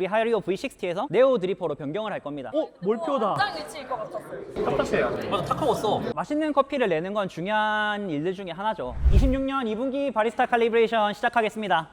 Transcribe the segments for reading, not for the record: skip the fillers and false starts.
우리 하리오 V60에서 네오 드리퍼로 변경을 할 겁니다. 오, 몰표다. 짱 위치일 것 같았어요. 답답해요. 맞아, 다 커웠어. 맛있는 커피를 내는 건 중요한 일들 중에 하나죠. 26년 2분기 바리스타 칼리브레이션 시작하겠습니다.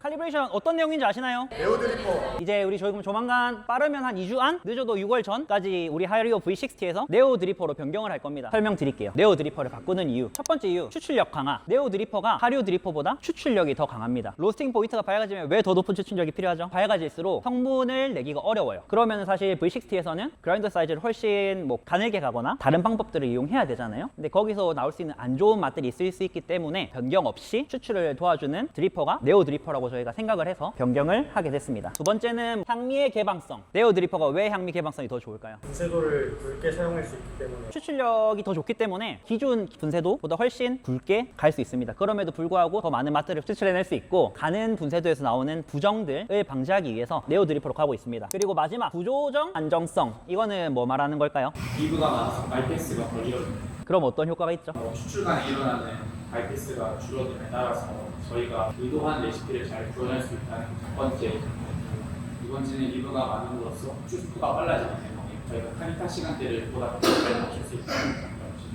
칼리브레이션 어떤 내용인지 아시나요? 네오 드리퍼. 이제 우리 조만간 빠르면 한 2주 안? 늦어도 6월 전까지 우리 하리오 V60에서 네오 드리퍼로 변경을 할 겁니다. 설명드릴게요. 네오 드리퍼를 바꾸는 이유. 첫 번째 이유, 추출력 강화. 네오 드리퍼가 하리오 드리퍼보다 추출력이 더 강합니다. 로스팅 포인트가 밝아지면 왜 더 높은 추출력이 필요하죠? 밝아질수록 성분을 내기가 어려워요. 그러면 사실 V60에서는 그라인더 사이즈를 훨씬 가늘게 가거나 다른 방법들을 이용해야 되잖아요. 근데 거기서 나올 수 있는 안 좋은 맛들이 있을 수 있기 때문에 변경 없이 추출을 도와주는 드리퍼가 네오 드리퍼라고 저희가 생각을 해서 변경을 하게 됐습니다. 두 번째는 향미의 개방성. 네오 드리퍼가 왜 향미 개방성이 더 좋을까요? 분쇄도를 굵게 사용할 수 있기 때문에 추출력이 더 좋기 때문에 기존 분쇄도보다 훨씬 굵게 갈 수 있습니다. 그럼에도 불구하고 더 많은 맛들을 추출해낼 수 있고, 가는 분쇄도에서 나오는 부정들을 방지하기 위해서 네오 드리퍼로 가고 있습니다. 그리고 마지막, 구조정 안정성. 이거는 뭐 말하는 걸까요? 리브가 많아서 바이패스가 걸리거든요. 그럼 어떤 효과가 있죠? 추출간에 일어나는 바이패스가 줄어듦에 따라서 저희가 의도한 레시피를 잘 구현할 수 있다는 첫 번째. 두 번째는 리브가 많음으로써 추출가 빨라지기 때문에 저희가 카니타 시간대를 보다 잘 맞출 수 있다는 점.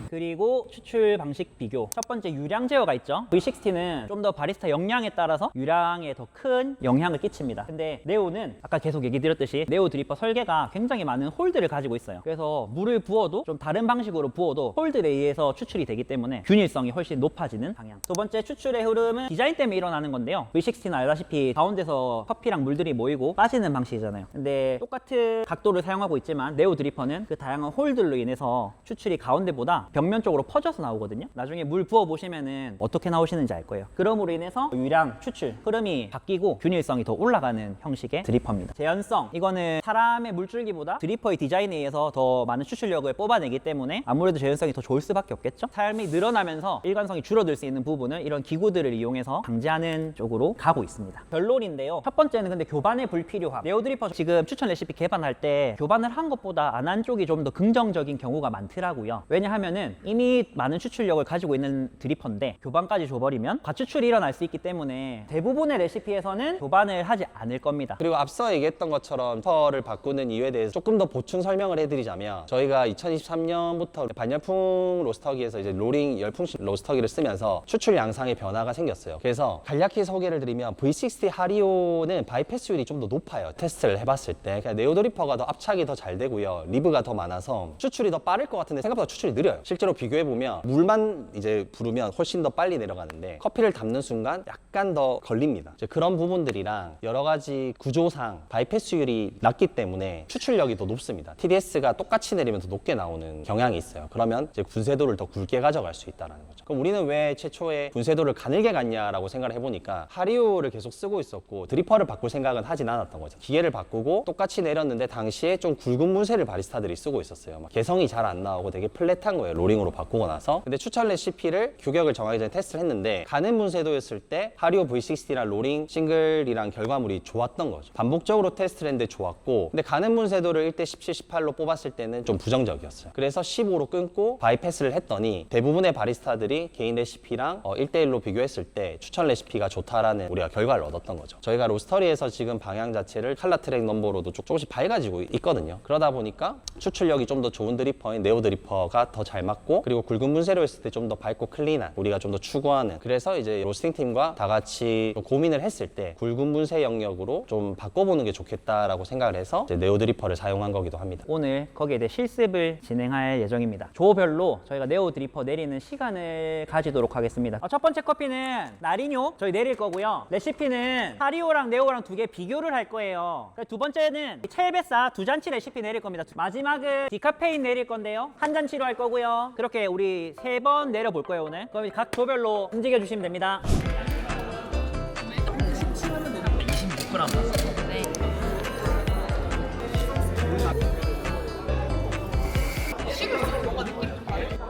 그리고 추출 방식 비교. 첫 번째, 유량 제어가 있죠. V60는 좀 더 바리스타 역량에 따라서 유량에 더 큰 영향을 끼칩니다. 근데 네오는 아까 계속 얘기 드렸듯이 네오 드리퍼 설계가 굉장히 많은 홀드를 가지고 있어요. 그래서 물을 부어도 좀 다른 방식으로 부어도 홀드에 의해서 추출이 되기 때문에 균일성이 훨씬 높아지는 방향. 두 번째, 추출의 흐름은 디자인 때문에 일어나는 건데요. V60는 알다시피 가운데서 커피랑 물들이 모이고 빠지는 방식이잖아요. 근데 똑같은 각도를 사용하고 있지만 네오 드리퍼는 그 다양한 홀들로 인해서 추출이 가운데보다 벽면 쪽으로 퍼져서 나오거든요. 나중에 물 부어 보시면은 어떻게 나오시는지 알 거예요. 그럼으로 인해서 유량, 추출, 흐름이 바뀌고 균일성이 더 올라가는 형식의 드리퍼입니다. 재현성, 이거는 사람의 물줄기보다 드리퍼의 디자인에 의해서 더 많은 추출력을 뽑아내기 때문에 아무래도 재현성이 더 좋을 수밖에 없겠죠. 삶이 늘어나면서 일관성이 줄어들 수 있는 부분을 이런 기구들을 이용해서 방지하는 쪽으로 가고 있습니다. 결론인데요. 첫 번째는 근데 교반의 불필요함. 네오 드리퍼 지금 추천 레시피 개발할 때 교반을 한 것보다 안 한 쪽이 좀 더 긍정적인 경우가 많더라고요. 왜냐하면은 이미 많은 추출력을 가지고 있는 드리퍼인데 교반까지 줘버리면 과추출이 일어날 수 있기 때문에 대부분의 레시피에서는 교반을 하지 않을 겁니다. 그리고 앞서 얘기했던 것처럼 를 바꾸는 이유에 대해서 조금 더 보충 설명을 해드리자면, 저희가 2023년부터 반열풍 로스터기에서 이제 로링 열풍식 로스터기를 쓰면서 추출 양상의 변화가 생겼어요. 그래서 간략히 소개를 드리면 V60 하리오는 바이패스율이 좀 더 높아요. 테스트를 해봤을 때 그냥 네오 드리퍼가 더 압착이 더 잘 되고요, 리브가 더 많아서 추출이 더 빠를 것 같은데 생각보다 추출이 느려요. 실제로 비교해보면 물만 이제 부르면 훨씬 더 빨리 내려가는데 커피를 담는 순간 약간 더 걸립니다. 이제 그런 부분들이랑 여러 가지 구조상 바이패스율이 낮기 때문에 추출력이 더 높습니다. TDS가 똑같이 내리면 더 높게 나오는 경향이 있어요. 그러면 이제 분쇄도를 더 굵게 가져갈 수 있다는 거죠. 그럼 우리는 왜 최초에 분쇄도를 가늘게 갔냐라고 생각을 해보니까 하리오를 계속 쓰고 있었고 드리퍼를 바꿀 생각은 하진 않았던 거죠. 기계를 바꾸고 똑같이 내렸는데 당시에 좀 굵은 분쇄를 바리스타들이 쓰고 있었어요. 막 개성이 잘 안 나오고 되게 플랫한 거예요, 로링으로 바꾸고 나서. 근데 추천 레시피를 규격을 정하기 전에 테스트를 했는데 가는 분쇄도였을 때 하리오 V60랑 로링 싱글이랑 결과물이 좋았던 거죠. 반복적으로 테스트를 했는데 좋았고, 근데 가는 분쇄도를 1대 17, 18로 뽑았을 때는 좀 부정적이었어요. 그래서 15로 끊고 바이패스를 했더니 대부분의 바리스타들이 개인 레시피랑 1대1로 비교했을 때 추천 레시피가 좋다라는 우리가 결과를 얻었던 거죠. 저희가 로스터리에서 지금 방향 자체를 칼라 트랙 넘버로도 조금씩 밝아지고 있거든요. 그러다 보니까 추출력이 좀 더 좋은 드리퍼인 네오 드리퍼가 더 잘 맞고, 그리고 굵은 분쇄로 했을 때 좀 더 밝고 클린한, 우리가 좀 더 추구하는, 그래서 이제 로스팅 팀과 다 같이 좀 고민을 했을 때 굵은 분쇄 영역으로 좀 바꿔보는 게 좋겠다라고 생각을 해서 이제 네오 드리퍼를 사용한 거기도 합니다. 오늘 거기에 대해 실습을 진행할 예정입니다. 조별로 저희가 네오 드리퍼 내리는 시간을 가지도록 하겠습니다. 첫 번째 커피는 나리뇨 저희 내릴 거고요. 레시피는 하리오랑 네오랑 두 개 비교를 할 거예요. 두 번째는 첼베사 두 잔치 레시피 내릴 겁니다. 마지막은 디카페인 내릴 건데요, 한 잔치로 할 거고요. 그렇게 우리 3번 내려볼 거예요 오늘. 그럼 각 조별로 움직여 주시면 됩니다.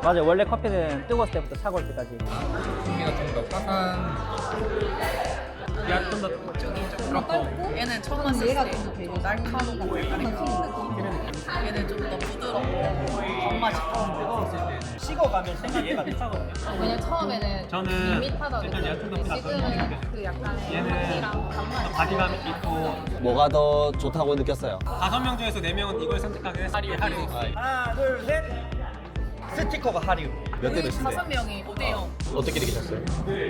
맞아요. 원래 커피는 뜨거웠을 때부터 차가울 때까지. 종이가 좀 더 화사한 얘가 좀더 그렇고 얘는 처음 봤을 때좀 날카롭고 약간 흰 느낌. 얘는 좀 더 부드럽고 겉맛이 더. 식어가면 생각 얘가 비싸거든요. 왜냐면 처음에는 저는 밋밋하다고 일단 얘가 좀더 지금은 그 약간의 얘는 향이랑 단맛이 바디감 있고 뭐가 더 좋다고 느꼈어요? 5명 중에서 4명은 이걸 선택하긴 했어요. 하류. 하나, 둘, 셋. 스티커가 하류. 몇 대 우리 몇인데? 5명이 5대0. 어떻게 느끼셨어요?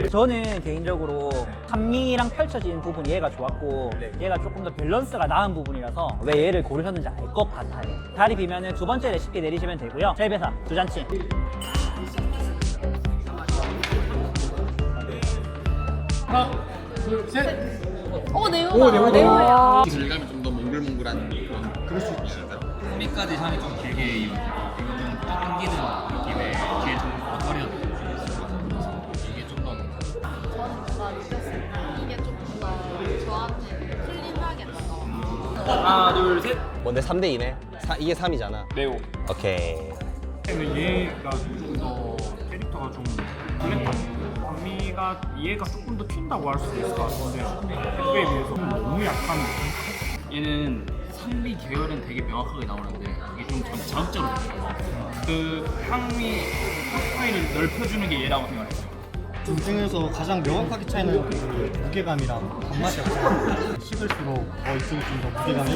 저는 개인적으로 산미랑 펼쳐진 부분이 얘가 좋았고 얘가 조금 더 밸런스가 나은 부분이라서 왜 얘를 고르셨는지 알 것 같아요. 다리 비면은 두 번째 레시피 내리시면 되고요. 젤베사 두 잔치. 하나, 둘, 셋. 네오다. 네오야. 질감이 좀 더 몽글몽글한 그럴 수 있지 않을까요? 뿌리까지 향이 좀 길게 이어지고 이거는 당기는 느낌의 뒤에 좀 거려 이게 좀더 저는 뭔가 느꼈을 때 이게 조금 더 저한테 클린하게 다가와. 하나, 둘, 셋. 뭔데 3대 2네? 이게 3이잖아. 네오. 오케이. 얘가 조금 더 캐릭터가 좀 블랙한 단미가 얘가 조금 더 튄다고 할 수도 있을 것 같은데 햇도에 비해서 너무 약한 얘는 산미 계열은 되게 명확하게 나오는데 이게 좀 자극적으로 느껴요. 그 향미 프로파일을 넓혀주는 게 얘라고 생각해요. 둘 중에서 가장 명확하게 차이는 그 무게감이랑 단맛이 없어요. 식을수록 이쪽이 좀 더 무게감이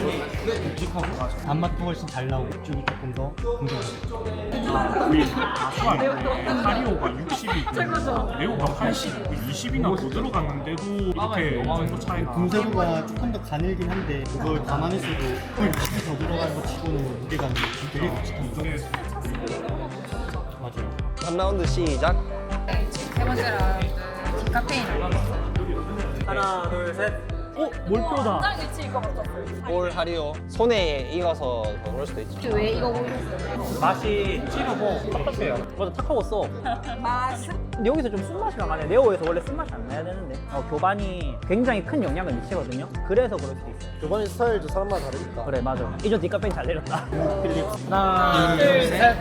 묵직하고 단맛도 훨씬 잘 나오고 이쪽이 조금 더 공정해요. 우리 다수아인데 카리오가 60이 레오가 80, 20이나 더 들어갔는데도 이렇게 이 정도 차이가 분쇄도가 조금 더 가늘긴 한데 그걸 감안했어도 거의 20이 더 들어가는 것 치고는 무게감이 되게 묵직합니다. 맞아요. 3라운드 시작. 지금 세 번째 라운드 디카페인 알바봤어. 하나, 둘, 셋. 오, 몰표다. 짱 위치 이거 맞췄어요. 볼 하리오. 손에 익어서 그럴 수도 있지. 왜 이거 고르셨어요? 맛이 찌르고 텁텁해요. 맞아, 탁하웠어. 맛은? 근데 여기서 좀 쓴맛이 나가네. 네오에서 원래 쓴맛이 안 나야 되는데 교반이 굉장히 큰 영향을 미치거든요. 그래서 그럴 수도 있어요. 교반의 스타일도 사람마다 다르니까 그래, 맞아. 이전 디카페인 잘 내렸다. 하나, 둘, 셋.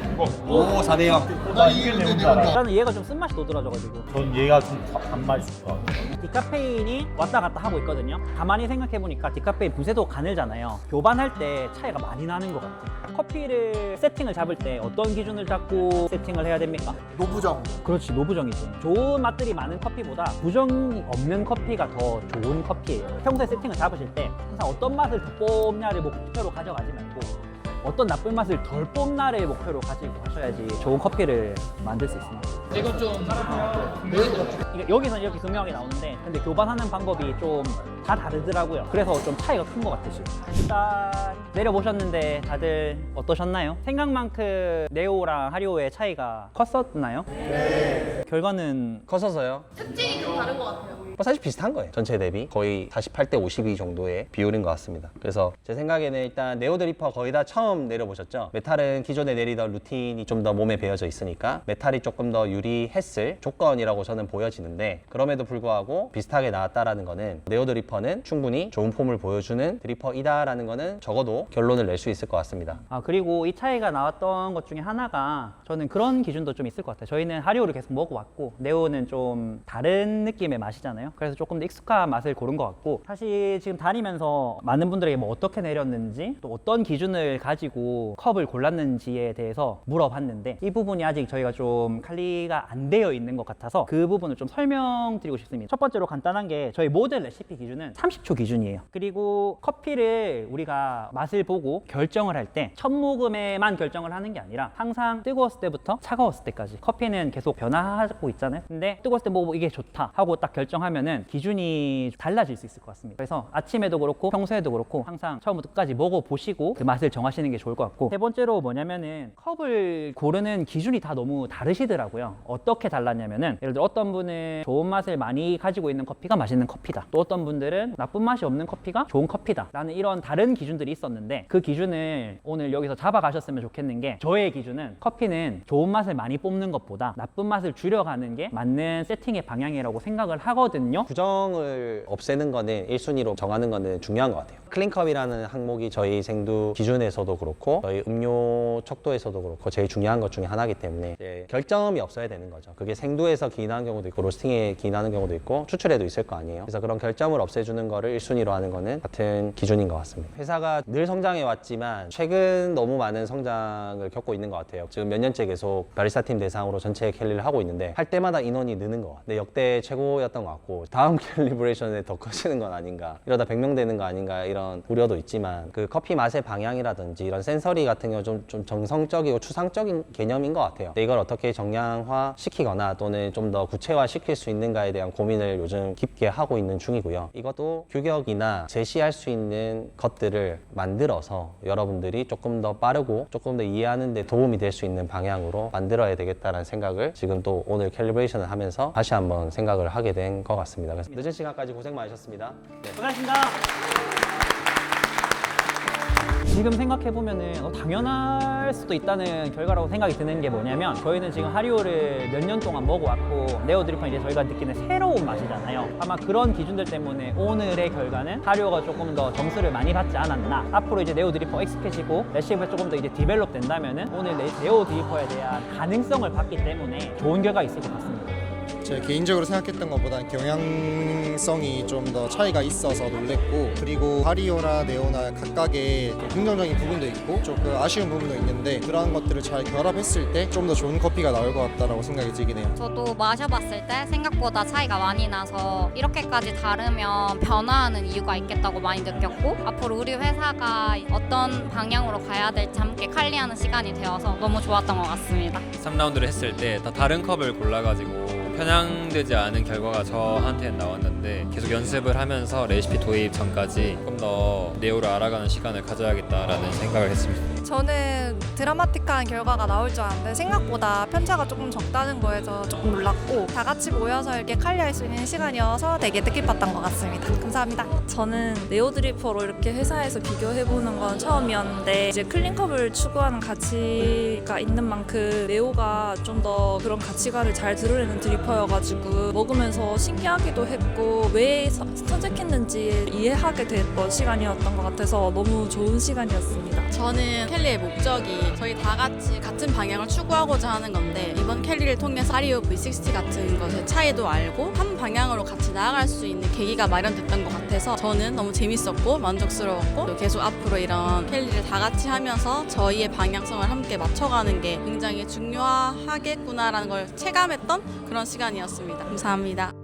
오 4대 0. 나는 얘가 좀 쓴맛이 도드라져가지고. 전 얘가 좀 단맛이 좋다. 디카페인이 왔다 갔다 하고 있거든요. 가만히 생각해보니까 디카페인 분쇄도 가늘잖아요. 교반할 때 차이가 많이 나는 것 같아요. 커피를 세팅을 잡을 때 어떤 기준을 잡고 세팅을 해야 됩니까? 노부정. 그렇지, 노부정이지. 좋은 맛들이 많은 커피보다 부정이 없는 커피가 더 좋은 커피예요. 평소에 세팅을 잡으실 때 항상 어떤 맛을 더 뽑냐를 목표로 가져가지 말고 어떤 나쁜 맛을 덜 뽑나를 목표로 가지고 하셔야지 좋은 커피를 만들 수 있습니다. 이건 좀 이게 여기서는 이렇게 분명하게 나오는데 근데 교반하는 방법이 좀 다 다르더라고요. 그래서 좀 차이가 큰 것 같아요. 지금. 일단 내려보셨는데 다들 어떠셨나요? 생각만큼 네오랑 하리오의 차이가 컸었나요? 네. 결과는 컸어서요. 특징이 좀 다른 것 같아요. 사실 비슷한 거예요. 전체 대비 거의 48대 52 정도의 비율인 것 같습니다. 그래서 제 생각에는 일단 네오 드리퍼 거의 다 처음 내려보셨죠? 메탈은 기존에 내리던 루틴이 좀 더 몸에 배어져 있으니까 메탈이 조금 더 유리했을 조건이라고 저는 보여지는데 그럼에도 불구하고 비슷하게 나왔다라는 거는 네오 드리퍼는 충분히 좋은 폼을 보여주는 드리퍼이다라는 거는 적어도 결론을 낼 수 있을 것 같습니다. 그리고 이 차이가 나왔던 것 중에 하나가 저는 그런 기준도 좀 있을 것 같아요. 저희는 하리오를 계속 먹어왔고 네오는 좀 다른 느낌의 맛이잖아요. 그래서 조금 더 익숙한 맛을 고른 것 같고 사실 지금 다니면서 많은 분들에게 뭐 어떻게 내렸는지 또 어떤 기준을 가지고 컵을 골랐는지에 대해서 물어봤는데 이 부분이 아직 저희가 좀 관리가 안 되어 있는 것 같아서 그 부분을 좀 설명드리고 싶습니다. 첫 번째로 간단한 게 저희 모든 레시피 기준은 30초 기준이에요. 그리고 커피를 우리가 맛을 보고 결정을 할 때 첫 모금에만 결정을 하는 게 아니라 항상 뜨거웠을 때부터 차가웠을 때까지 커피는 계속 변화하고 있잖아요. 근데 뜨거웠을 때 먹어보고 이게 좋다 하고 딱 결정하면은 기준이 달라질 수 있을 것 같습니다. 그래서 아침에도 그렇고 평소에도 그렇고 항상 처음부터 끝까지 먹어보시고 그 맛을 정하시는 게 좋을 것 같고 세 번째로 뭐냐면은 컵을 고르는 기준이 다 너무 다르시더라고요. 어떻게 달랐냐면은 예를 들어 어떤 분은 좋은 맛을 많이 가지고 있는 커피가 맛있는 커피다. 또 어떤 분들은 나쁜 맛이 없는 커피가 좋은 커피다 라는 이런 다른 기준들이 있었는데 그 기준을 오늘 여기서 잡아가셨으면 좋겠는 게 저의 기준은 커피는 좋은 맛을 많이 뽑는 것보다 나쁜 맛을 줄여가는 게 맞는 세팅의 방향이라고 생각을 하거든요. 부정을 없애는 거는 1순위로 정하는 거는 중요한 것 같아요. 클린컵이라는 항목이 저희 생두 기준에서도 그렇고 저희 음료 척도에서도 그렇고 제일 중요한 것 중에 하나이기 때문에 이제 결점이 없어야 되는 거죠. 그게 생두에서 기인하는 경우도 있고 로스팅에 기인하는 경우도 있고 추출에도 있을 거 아니에요. 그래서 그런 결점을 없애주는 거를 1순위로 하는 거는 같은 기준인 것 같습니다. 회사가 늘 성장해 왔지만 최근 너무 많은 성장을 겪고 있는 것 같아요. 지금 몇 년째 계속 바리스타 팀 대상으로 전체 캘리를 하고 있는데 할 때마다 인원이 느는 것 같아요. 근데 역대 최고였던 것 같고 다음 캘리브레이션에 더 커지는 건 아닌가, 이러다 100명 되는 거 아닌가 이런 우려도 있지만 그 커피 맛의 방향이라든지 이런 센서리 같은 경우 좀 정성적이고 추상적인 개념인 것 같아요. 근데 이걸 어떻게 정량화 시키거나 또는 좀 더 구체화 시킬 수 있는가에 대한 고민을 요즘 깊게 하고 있는 중이고요. 이것도 규격이나 제시할 수 있는 것들을 만들어서 여러분들이 조금 더 빠르고 조금 더 이해하는 데 도움이 될 수 있는 방향으로 만들어야 되겠다는 생각을 지금 또 오늘 캘리브레이션을 하면서 다시 한번 생각을 하게 된 것 같습니다. 그래서 늦은 시간까지 고생 많으셨습니다. 네. 수고하셨습니다. 지금 생각해보면은 당연할 수도 있다는 결과라고 생각이 드는 게 뭐냐면 저희는 지금 하리오를 몇 년 동안 먹어왔고 네오드리퍼는 이제 저희가 느끼는 새로운 맛이잖아요. 아마 그런 기준들 때문에 오늘의 결과는 하리오가 조금 더 점수를 많이 받지 않았나. 앞으로 이제 네오드리퍼 익숙해지고 레시피가 조금 더 이제 디벨롭 된다면은 오늘 네오드리퍼에 대한 가능성을 봤기 때문에 좋은 결과가 있을 것 같습니다. 제가 개인적으로 생각했던 것보다는 경향성이 좀 더 차이가 있어서 놀랬고, 그리고 하리오나 네오나 각각의 좀 긍정적인 부분도 있고 조금 아쉬운 부분도 있는데 그런 것들을 잘 결합했을 때 좀 더 좋은 커피가 나올 것 같다라고 생각이 들긴 해요. 저도 마셔봤을 때 생각보다 차이가 많이 나서 이렇게까지 다르면 변화하는 이유가 있겠다고 많이 느꼈고, 앞으로 우리 회사가 어떤 방향으로 가야 될지 함께 칼리하는 시간이 되어서 너무 좋았던 것 같습니다. 3라운드를 했을 때 다 다른 컵을 골라가지고 편향되지 않은 결과가 저한테는 나왔는데 계속 연습을 하면서 레시피 도입 전까지 조금 더 네오를 알아가는 시간을 가져야겠다라는 생각을 했습니다. 저는 드라마틱한 결과가 나올 줄 알았는데 생각보다 편차가 조금 적다는 거에서 조금 놀랐고, 다 같이 모여서 이렇게 칼리할 수 있는 시간이어서 되게 뜻깊었던 것 같습니다. 감사합니다. 저는 네오드리퍼로 이렇게 회사에서 비교해보는 건 처음이었는데 이제 클린컵을 추구하는 가치가 있는 만큼 네오가 좀 더 그런 가치관을 잘 드러내는 드리퍼여가지고 먹으면서 신기하기도 했고 왜 선택했는지 이해하게 됐던 시간이었던 것 같아서 너무 좋은 시간이었습니다. 저는 캘리의 목적이 저희 다 같이 같은 방향을 추구하고자 하는 건데, 이번 캘리를 통해서 하리오 V60 같은 것의 차이도 알고 한 방향으로 같이 나아갈 수 있는 계기가 마련됐던 것 같아서 저는 너무 재밌었고 만족스러웠고, 또 계속 앞으로 이런 캘리를 다 같이 하면서 저희의 방향성을 함께 맞춰가는 게 굉장히 중요하겠구나라는 걸 체감했던 그런 시간이었습니다. 감사합니다.